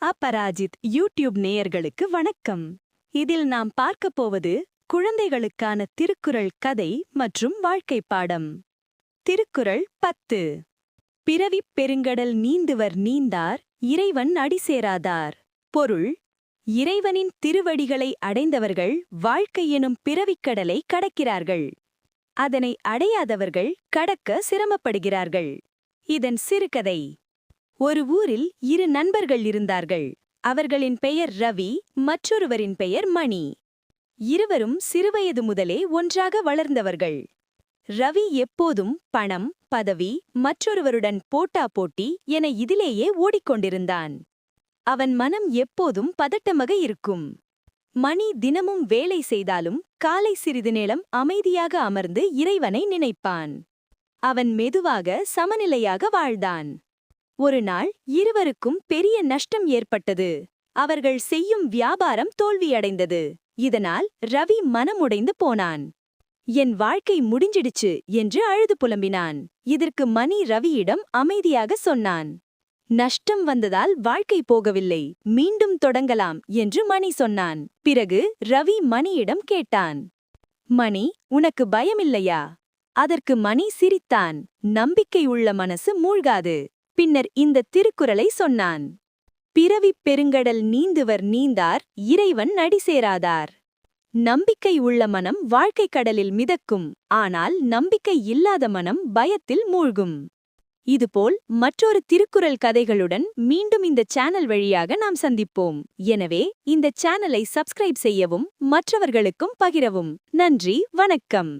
Aparajith YouTube நேயர்களுக்கு வணக்கம். இதில் நாம் பார்க்கப் போவது குழந்தைகளுக்கான திருக்குறள் கதை மற்றும் வாழ்க்கை பாடம். திருக்குறள் 10. பிறவிப் பெருங்கடல் நீந்துவர் நீந்தார் இறைவன் அடி சேராதார். பொருள்: இறைவனின் திருவடிகளை அடைந்தவர்கள் வாழ்க்கை எனும் பிறவிக்கடலை கடக்கிறார்கள். அதனை அடையாதவர்கள் கடக்க சிரமப்படுகிறார்கள். இதன் சிறுகதை: ஒரு ஊரில் இரு நண்பர்கள் இருந்தார்கள். அவர்களின் பெயர் ரவி, மற்றொருவரின் பெயர் மணி. இருவரும் சிறுவயது முதலே ஒன்றாக வளர்ந்தவர்கள். ரவி எப்போதும் பணம், பதவி, மற்றொருவருடன் போட்டி என இதிலேயே ஓடிக்கொண்டிருந்தான். அவன் மனம் எப்போதும் பதட்டமாக இருக்கும். மணி தினமும் வேலை செய்தாலும் காலை சிறிது நேரம் அமைதியாக அமர்ந்து இறைவனை நினைப்பான். அவன் மெதுவாக சமநிலையாக வாழ்ந்தான். ஒரு நாள் இருவருக்கும் பெரிய நஷ்டம் ஏற்பட்டது. அவர்கள் செய்யும் வியாபாரம் தோல்வியடைந்தது. இதனால் ரவி மனமுடைந்து போனான். என் வாழ்க்கை முடிஞ்சிடுச்சு என்று அழுது புலம்பினான். இதற்கு மணி ரவியிடம் அமைதியாக சொன்னான். நஷ்டம் வந்ததால் வாழ்க்கை போகவில்லை, மீண்டும் தொடங்கலாம் என்று மணி சொன்னான். பிறகு ரவி மணியிடம் கேட்டான், மணி, உனக்கு பயமில்லையா? அதற்கு மணி சிரித்தான். நம்பிக்கை உள்ள மனசு மூழ்காது. பின்னர் இந்த திருக்குறளை சொன்னான். பிறவிப் பெருங்கடல் நீந்துவர் நீந்தார் இறைவன் அடி சேராதார். நம்பிக்கை உள்ள மனம் வாழ்க்கை கடலில் மிதக்கும், ஆனால் நம்பிக்கை இல்லாத மனம் பயத்தில் மூழ்கும். இதுபோல் மற்றொரு திருக்குறள் கதைகளுடன் மீண்டும் இந்த சேனல் வழியாக நாம் சந்திப்போம். எனவே இந்த சேனலை சப்ஸ்கிரைப் செய்யவும் மற்றவர்களுக்கும் பகிரவும். நன்றி, வணக்கம்.